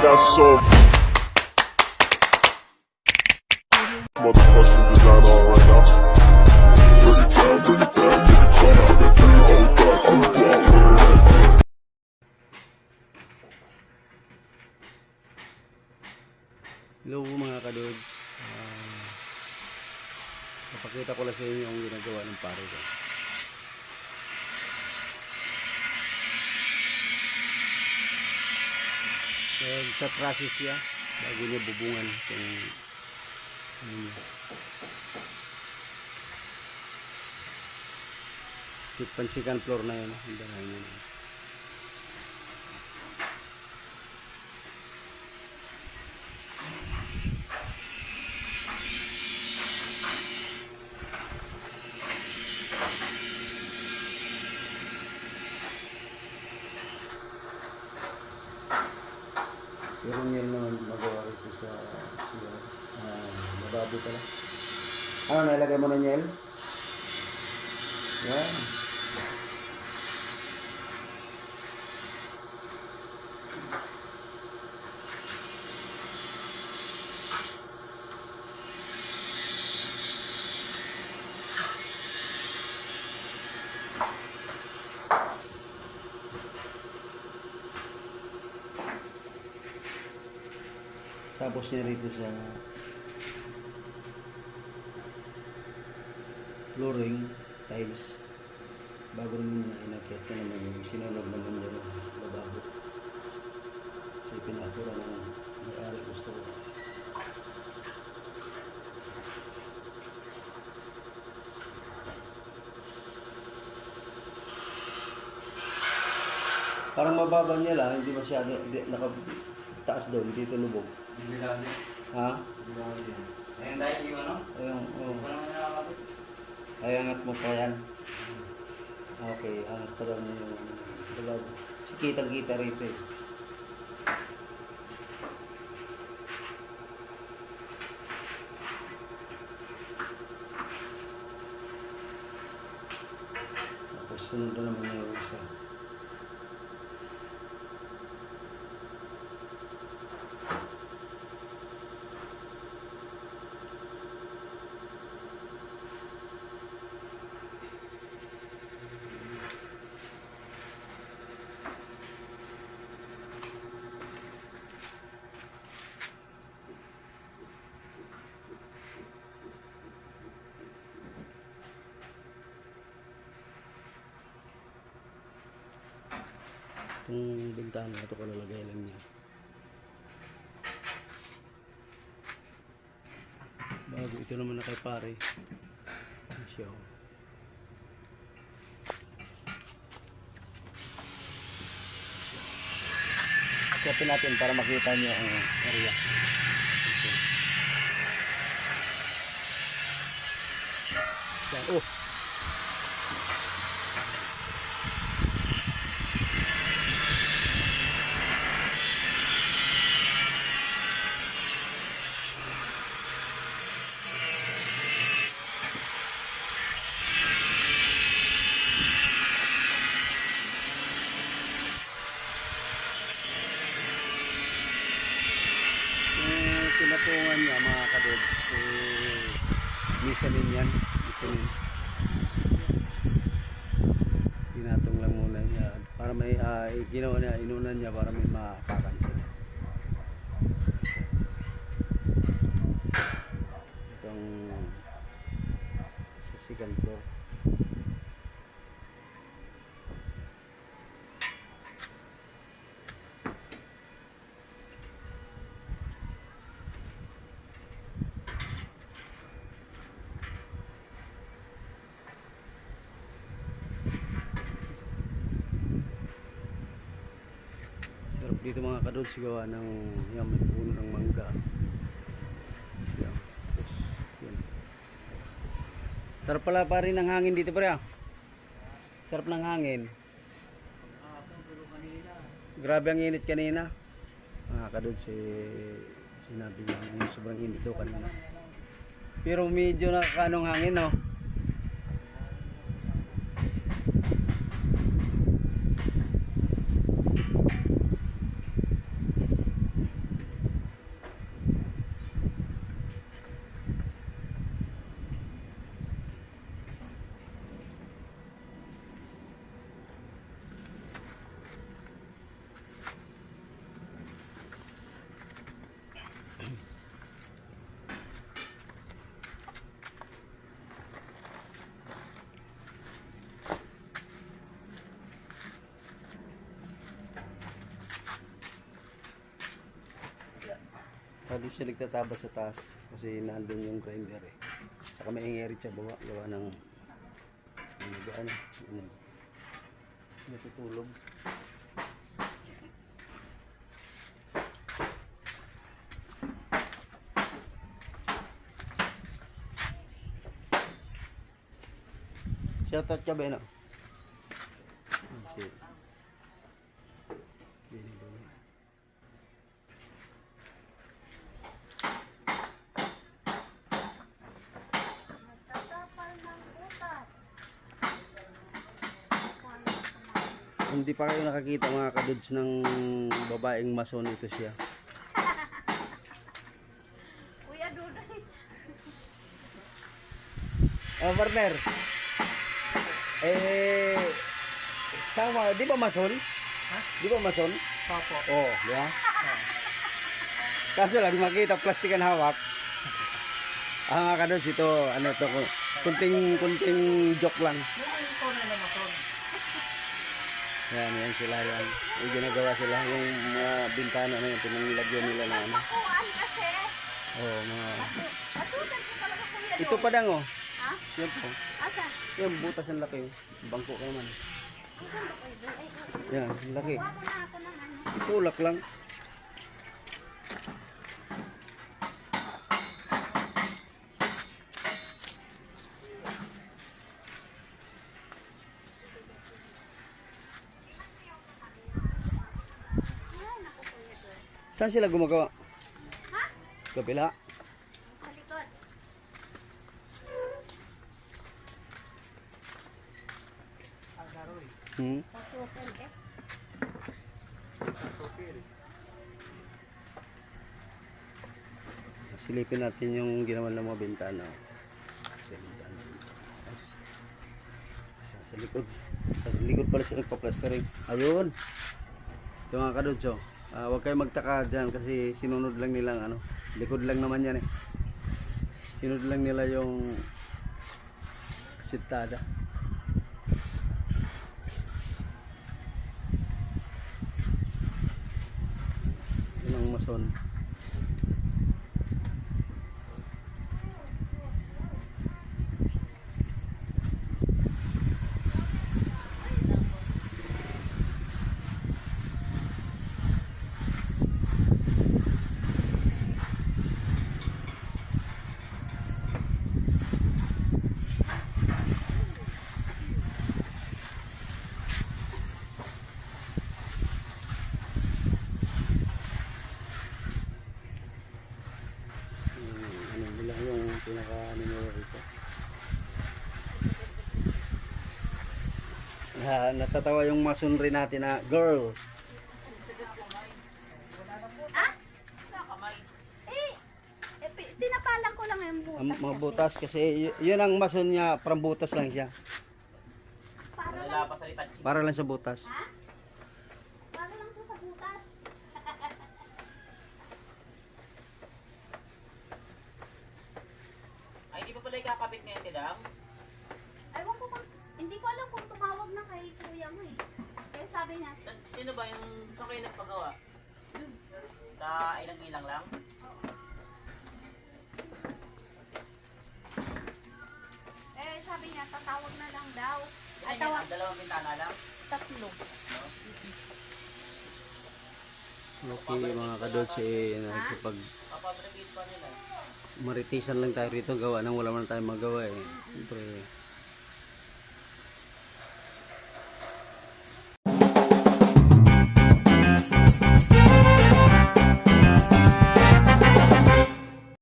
got so motherfucking design on right now. Bring it down, bring it down, bring it down. I got 3 old guys on the block. Hello mga kadods, napakita ko lang sa inyo ang ginagawa ng pare ko. Sa process siya bago niya bubungan itong pansikan floor na yun. Pero yan naman magawa rito sa mababoy pala. Ano, nalagay mo na nyel? Yan. Tapos niya rito sa flooring, tiles, bago nyo na inakyat ka naman yung sinunod naman dyan ang lababo. Kasi pinatura na may-ari gusto ko. Parang mababa niya lang, hindi masyado, nakataas doon, dito lubog. Hindi lang din. Ha? Hindi lang din. Ayun dahil yung ano? Ayun, oo. Parang nakakabit. Ay, angat mo pa yan. Okay, angat pa lang yung lababo. Kasi kitang-kita rito eh. Tapos sunod na naman yung isa. Itong bintana na ito kalalagay lang niya. Bago ito naman na kay pare. Siya. Siapin natin para makita niyo ang area. Okay. Oh. Pinatungan niya mga kadod, misanin yan, misanin. Tinatong lang muna niya para may ginawa niya, inunan niya para may maapakan siya. Itong sa second floor. Dito mga kadod, sigawa ng yan, may puno ng mangga. Yan. Tapos, yan. Sarap pala pa rin ang hangin dito pare. Sarap ng hangin. Grabe ang init kanina. Mga kadod, sinabi niya yung sobrang init daw kanina. Pero medyo nakakaanong hangin, no? Doon siya nagtatabas sa taas kasi nandun yung grinder eh. Saka may ingeri siya bawa gawa ng natutulog. Shoutout ka ba yun? Nagtatapal ng butas. Hindi pa kayo nakakita mga kadudes ng babaeng mason, ito siya. Kuya Duday. Partner. Sama, di ba mason? Ha? Di ba mason? Opo. Oh, di ba? Kaso lang makita plastikan hawak. Mga kadudes, ito, ano to, kunting joke lang. Yan sila yan. Yung ginagawa sila, yung mga bintana na yun, pinanglagyan nila na ano. Pakuan kasi. Oh, mga... Matutan ko talaga Kuya Ito pa dang oh. Ha? Yan po. Asa? Yan, butas ang laki. Bangko ka naman. Asan ba kayo? Yan, ang laki. Kuha ko na ako ng ano. Tulak lang. Ay, naku Kuya Duday. Saan sila gumagawa? Ha? Kabila. Sa likod. Hmm? Pasukin eh. Silipin natin yung ginawa ng mga bintana. Sa likod. Sa likod pala sila nagpa-plastering. Ayun. Ito mga kadudes, oh. Huwag kayo magtaka dyan kasi sinunod lang nilang ano. Likod lang naman yan eh. Sinunod lang nila yung sitada. Yun ang mason. Ano nila yung pinaka ano nila rito. Natatawa yung masunri natin na girl. Ha? Tinapalan ko lang yung butas Ang mga kasi. butas kasi yun ang mason niya, parang butas lang siya. Para lang. Para lang sa butas. Ha? Para lang to sa butas. Ay, di pa pala ikakabit ngayon, Tidam? Ewan ko kung, hindi ko alam kung tumawag na kay kuya mo eh. Kaya sabi niya, Sino ba yung saan kayo nagpagawa? Sa ilang-ilang lang? sabi niya, tatawag na lang daw. Ay, Ay, tawag, dalawang bintana lang? tatlo. Okay mga kadots, nakikipag Papabrevate pa nila. maritisan lang tayo rito gawa nang wala man tayong magawa eh. Siyempre